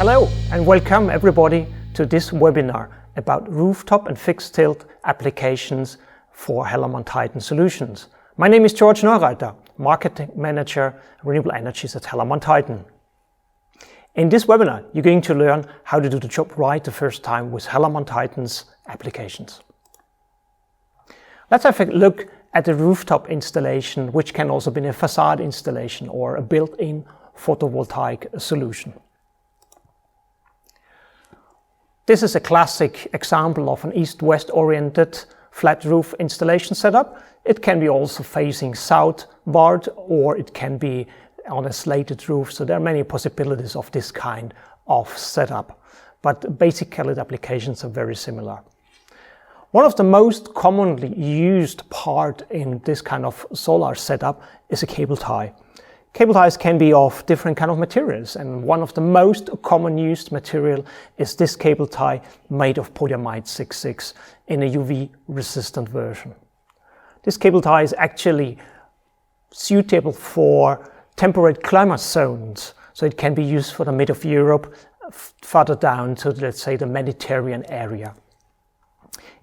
Hello and welcome everybody to this webinar about rooftop and fixed tilt applications for Hellermann Titan Solutions. My name is George Neureiter, Marketing Manager, Renewable Energies at Hellermann Titan. In this webinar, you're going to learn how to do the job right the first time with Hellermann Titan's applications. Let's have a look at the rooftop installation, which can also be a facade installation or a built-in photovoltaic solution. This is a classic example of an east-west oriented flat roof installation setup. It can be also facing southward, or it can be on a slated roof. So there are many possibilities of this kind of setup, but basically the applications are very similar. One of the most commonly used part in this kind of solar setup is a cable tie. Cable ties can be of different kind of materials, and one of the most common used material is this cable tie made of polyamide 6,6 in a UV resistant version. This cable tie is actually suitable for temperate climate zones, so it can be used for the mid of Europe, further down to, let's say, the Mediterranean area.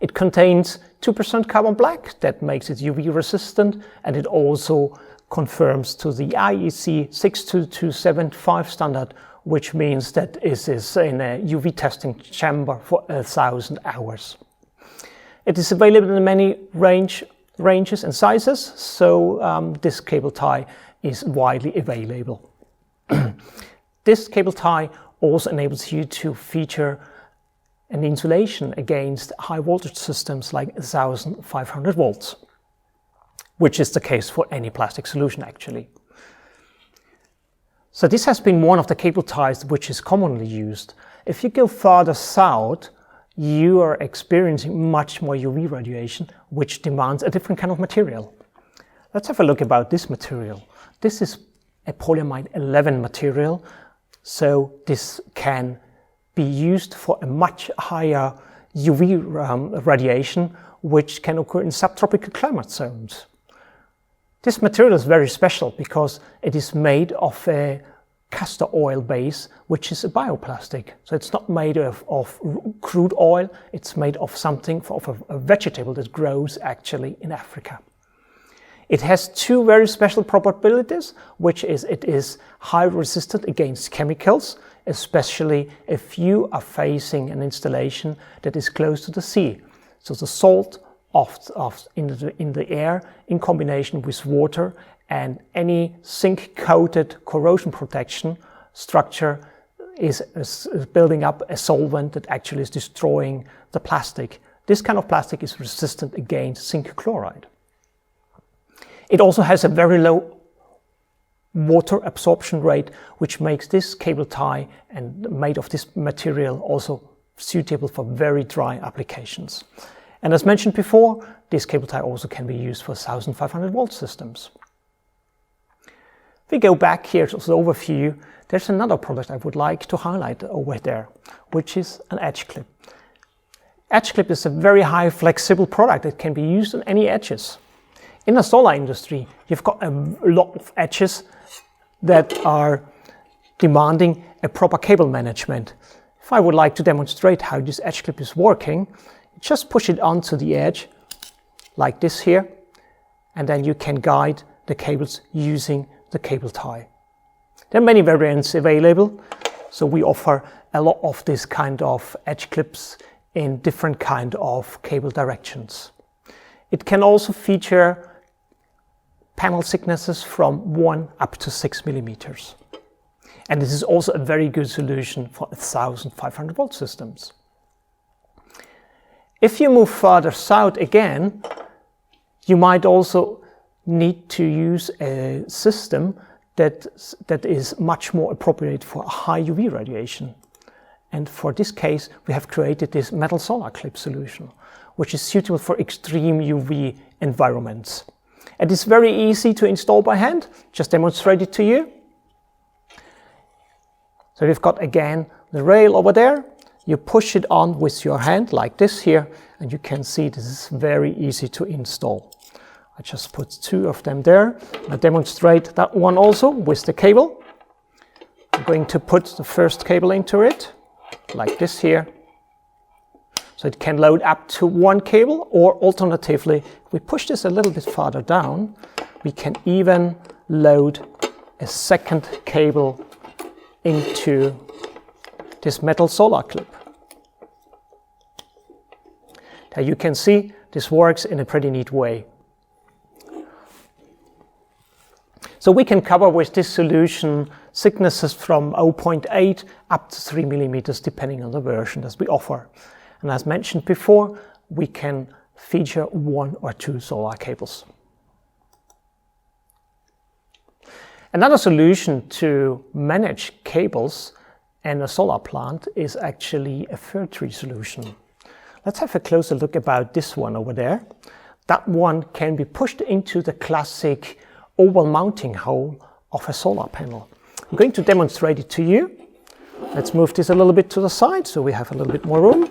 It contains 2% carbon black that makes it UV resistant, and it also confirms to the IEC 62275 standard, which means that it is in a UV testing chamber for 1,000 hours. It is available in many ranges and sizes, so this cable tie is widely available. This cable tie also enables you to feature an insulation against high voltage systems like 1,500 volts. Which is the case for any plastic solution actually. So this has been one of the cable ties which is commonly used. If you go further south, you are experiencing much more UV radiation, which demands a different kind of material. Let's have a look about this material. This is a polyamide 11 material, so this can be used for a much higher UV radiation, which can occur in subtropical climate zones. This material is very special because it is made of a castor oil base, which is a bioplastic. So it's not made of crude oil, it's made of something, of a vegetable that grows actually in Africa. It has two very special properties, which is it is high resistant against chemicals, especially if you are facing an installation that is close to the sea. So the salt in the air in combination with water and any zinc coated corrosion protection structure is building up a solvent that actually is destroying the plastic. This kind of plastic is resistant against zinc chloride. It also has a very low water absorption rate, which makes this cable tie and made of this material also suitable for very dry applications. And as mentioned before, this cable tie also can be used for 1,500 volt systems. If we go back here to the overview, there's another product I would like to highlight over there, which is an edge clip. Edge clip is a very high flexible product that can be used on any edges. In the solar industry, you've got a lot of edges that are demanding a proper cable management. If I would like to demonstrate how this edge clip is working, just push it onto the edge like this here, and then you can guide the cables using the cable tie. There are many variants available, so we offer a lot of this kind of edge clips in different kind of cable directions. It can also feature panel thicknesses from 1 up to 6 millimeters. And this is also a very good solution for 1,500 volt systems. If you move further south again, you might also need to use a system that is much more appropriate for high UV radiation. And for this case, we have created this metal solar clip solution, which is suitable for extreme UV environments. And it's very easy to install by hand. Just demonstrate it to you. So we've got again the rail over there. You push it on with your hand like this here, and you can see this is very easy to install. I just put two of them there. I demonstrate that one also with the cable. I'm going to put the first cable into it, like this here. So it can load up to one cable, or alternatively, if we push this a little bit farther down, we can even load a second cable into this metal solar clip. Now you can see this works in a pretty neat way. So we can cover with this solution thicknesses from 0.8 up to 3 millimeters, depending on the version that we offer. And as mentioned before, we can feature 1 or 2 solar cables. Another solution to manage cables in a solar plant is actually a fir tree solution. Let's have a closer look about this one over there. That one can be pushed into the classic oval mounting hole of a solar panel. I'm going to demonstrate it to you. Let's move this a little bit to the side so we have a little bit more room.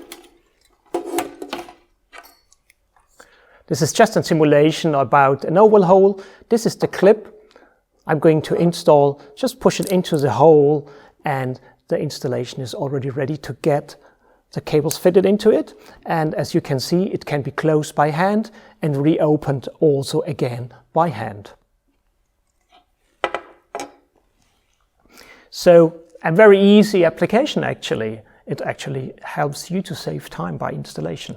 This is just a simulation about an oval hole. This is the clip I'm going to install. Just push it into the hole and the installation is already ready to get the cables fitted into it. And as you can see, it can be closed by hand and reopened also again by hand. So a very easy application actually. It actually helps you to save time by installation.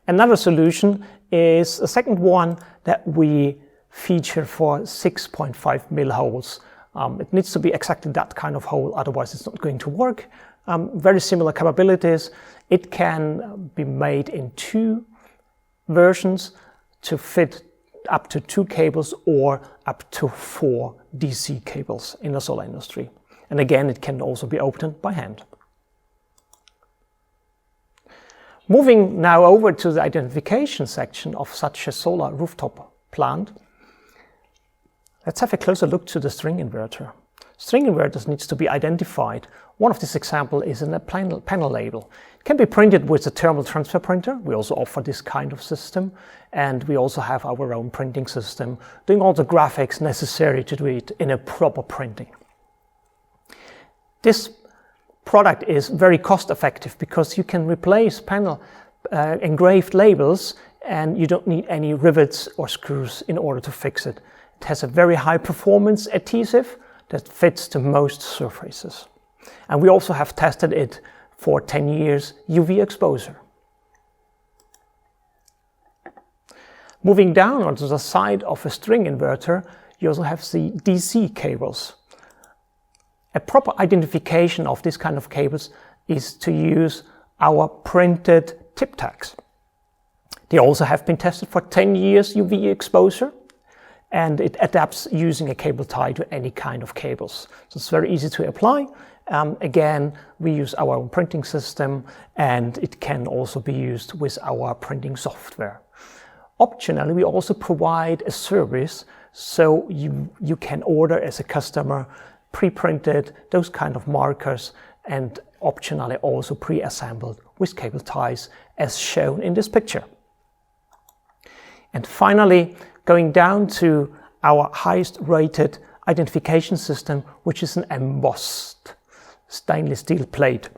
Another solution is a second one that we feature for 6.5 mil holes. It needs to be exactly that kind of hole, otherwise it's not going to work. Very similar capabilities. It can be made in 2 versions to fit up to 2 cables or up to 4 DC cables in the solar industry. And again, it can also be opened by hand. Moving now over to the identification section of such a solar rooftop plant, let's have a closer look to the string inverter. String inverters needs to be identified. One of this example is in a panel label. It can be printed with a thermal transfer printer. We also offer this kind of system, and we also have our own printing system, doing all the graphics necessary to do it in a proper printing. This product is very cost effective because you can replace panel engraved labels and you don't need any rivets or screws in order to fix it. It has a very high performance adhesive that fits to most surfaces. And we also have tested it for 10 years UV exposure. Moving down onto the side of a string inverter, you also have the DC cables. A proper identification of this kind of cables is to use our printed tip tags. They also have been tested for 10 years UV exposure, and it adapts using a cable tie to any kind of cables. So it's very easy to apply. Again, we use our own printing system, and it can also be used with our printing software. Optionally, we also provide a service, so you can order as a customer pre-printed those kind of markers, and optionally also pre-assembled with cable ties as shown in this picture. And finally, going down to our highest rated identification system, which is an embossed stainless steel plate.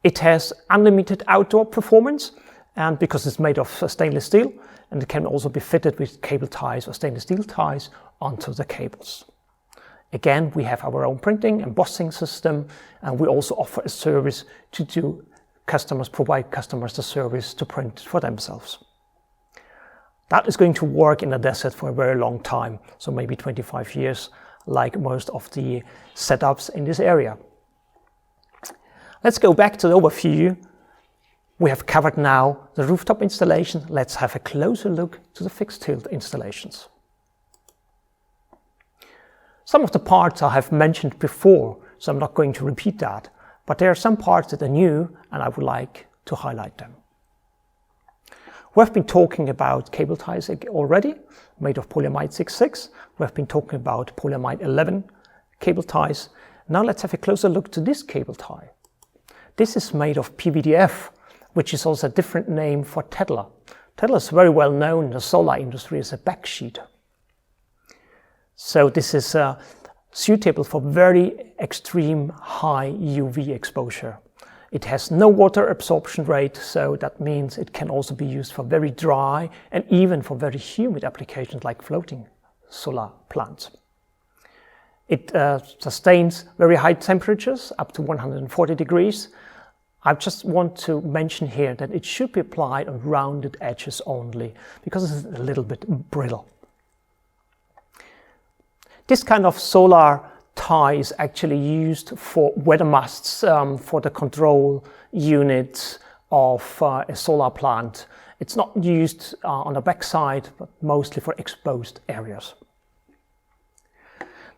It has unlimited outdoor performance, and because it's made of stainless steel, and it can also be fitted with cable ties or stainless steel ties onto the cables. Again, we have our own printing, embossing system, and we also offer a service to provide customers the service to print for themselves. That is going to work in the desert for a very long time, so maybe 25 years, like most of the setups in this area. Let's go back to the overview. We have covered now the rooftop installation. Let's have a closer look to the fixed tilt installations. Some of the parts I have mentioned before, so I'm not going to repeat that, but there are some parts that are new and I would like to highlight them. We have been talking about cable ties already, made of polyamide 6.6. We have been talking about polyamide 11 cable ties. Now let's have a closer look to this cable tie. This is made of PVDF, which is also a different name for Tedlar. Tedlar is very well known in the solar industry as a backsheet. So this is a suitable for very extreme high UV exposure. It has no water absorption rate, so that means it can also be used for very dry and even for very humid applications like floating solar plants. It sustains very high temperatures, up to 140 degrees. I just want to mention here that it should be applied on rounded edges only, because it's a little bit brittle. This kind of solar tie is actually used for weather masts for the control unit of a solar plant. It's not used on the backside, but mostly for exposed areas.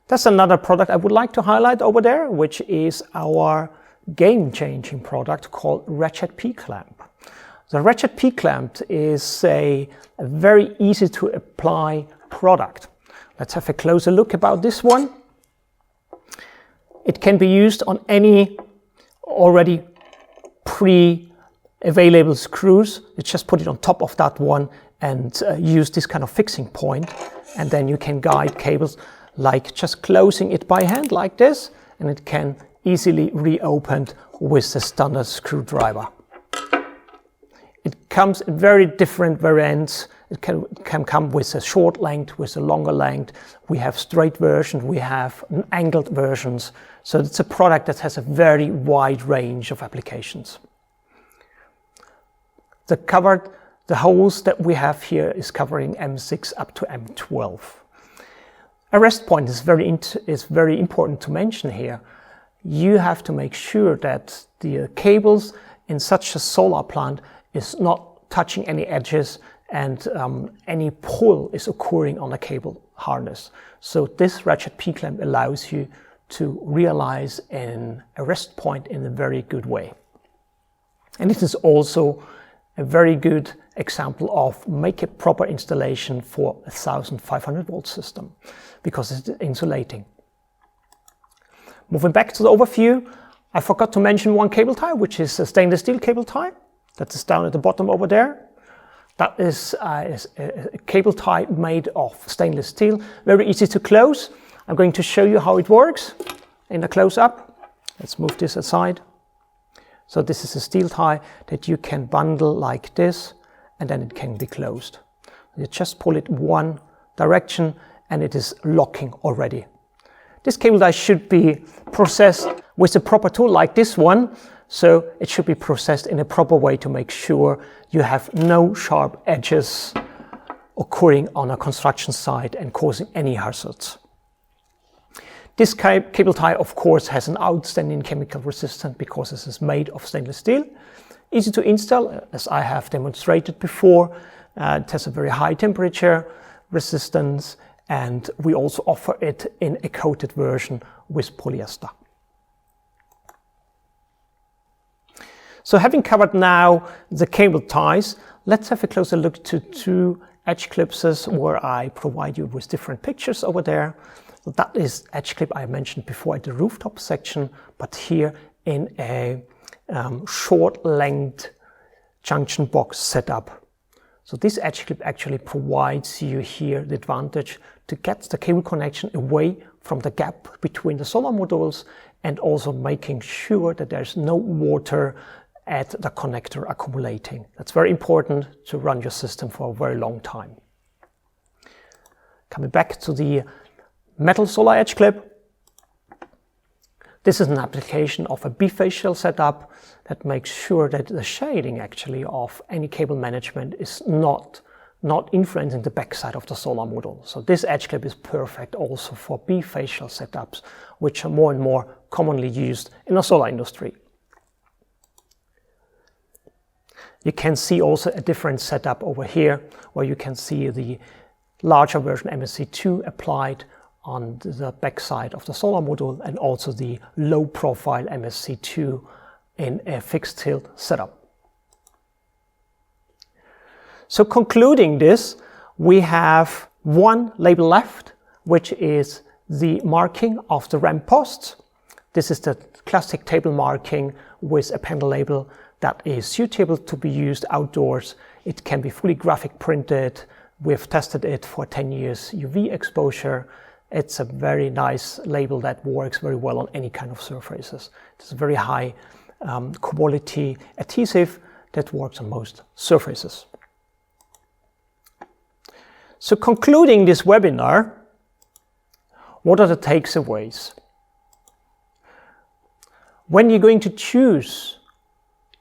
That's another product I would like to highlight over there, which is our game-changing product called Ratchet P-Clamp. The Ratchet P-Clamp is a very easy to apply product. Let's have a closer look about this one. It can be used on any already pre-available screws. You just put it on top of that one and use this kind of fixing point, and then you can guide cables like just closing it by hand like this, and it can easily reopened with the standard screwdriver. It comes in very different variants. It can come with a short length, with a longer length. We have straight versions, we have angled versions. So it's a product that has a very wide range of applications. The holes that we have here is covering M6 up to M12. A rest point is very important to mention here. You have to make sure that the cables in such a solar plant is not touching any edges, and any pull is occurring on the cable harness. So this Ratchet P-Clamp allows you to realize a rest point in a very good way. And it is also a very good example of make a proper installation for a 1500 volt system, because it's insulating. Moving back to the overview, I forgot to mention one cable tie, which is a stainless steel cable tie. That is down at the bottom over there. That is a cable tie made of stainless steel, very easy to close. I'm going to show you how it works in a close-up. Let's move this aside. So this is a steel tie that you can bundle like this, and then it can be closed. You just pull it one direction and it is locking already. This cable tie should be processed with a proper tool like this one, so it should be processed in a proper way to make sure you have no sharp edges occurring on a construction site and causing any hazards. This cable tie, of course, has an outstanding chemical resistance because this is made of stainless steel. Easy to install, as I have demonstrated before. It has a very high temperature resistance, and we also offer it in a coated version with polyester. So having covered now the cable ties, let's have a closer look to two edge clips where I provide you with different pictures over there. That is edge clip I mentioned before at the rooftop section, but here in a short length junction box setup. So this edge clip actually provides you here the advantage to get the cable connection away from the gap between the solar modules, and also making sure that there's no water at the connector accumulating. That's very important to run your system for a very long time. Coming back to the metal solar edge clip. This is an application of a bifacial setup that makes sure that the shading actually of any cable management is not influencing the backside of the solar module. So this edge clip is perfect also for bifacial setups, which are more and more commonly used in the solar industry. You can see also a different setup over here, where you can see the larger version MSC2 applied on the backside of the solar module, and also the low profile MSC2 in a fixed tilt setup. So concluding this, we have one label left, which is the marking of the ramp posts. This is the classic table marking with a panel label that is suitable to be used outdoors. It can be fully graphic printed. We've tested it for 10 years UV exposure. It's a very nice label that works very well on any kind of surfaces. It's a very high quality adhesive that works on most surfaces. So concluding this webinar, what are the takeaways? When you're going to choose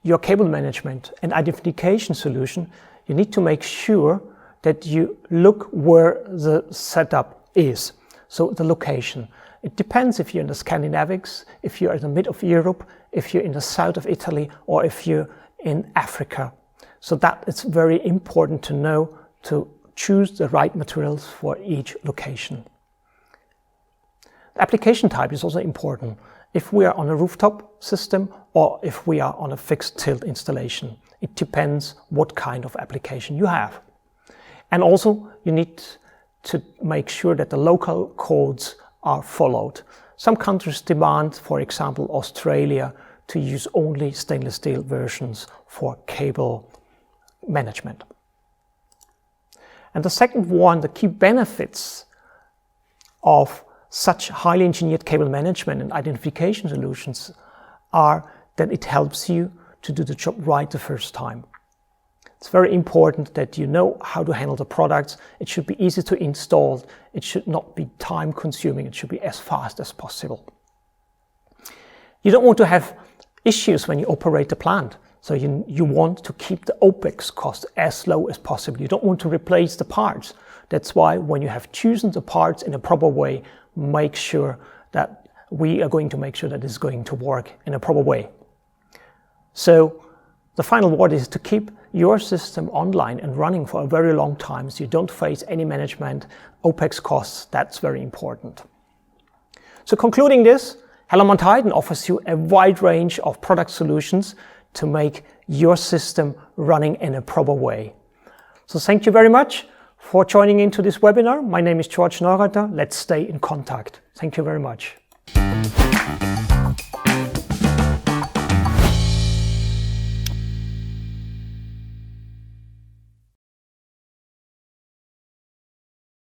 your cable management and identification solution, you need to make sure that you look where the setup is. So the location. It depends if you're in the Scandinavics, if you're in the mid of Europe, if you're in the south of Italy, or if you're in Africa. So that it's very important to know to choose the right materials for each location. The application type is also important. If we are on a rooftop system or if we are on a fixed tilt installation, it depends what kind of application you have. And also you need to make sure that the local codes are followed. Some countries demand, for example, Australia, to use only stainless steel versions for cable management. And the second one, the key benefits of such highly engineered cable management and identification solutions are that it helps you to do the job right the first time. It's very important that you know how to handle the products. It should be easy to install. It should not be time consuming. It should be as fast as possible. You don't want to have issues when you operate the plant. So you want to keep the OPEX cost as low as possible. You don't want to replace the parts. That's why when you have chosen the parts in a proper way, make sure that we are going to make sure that it's going to work in a proper way. So the final word is to keep your system online and running for a very long time so you don't face any management OPEX costs. That's very important. So concluding this, Hellmann-Teyden offers you a wide range of product solutions to make your system running in a proper way. So thank you very much for joining into this webinar. My name is George Neureuther. Let's stay in contact. Thank you very much.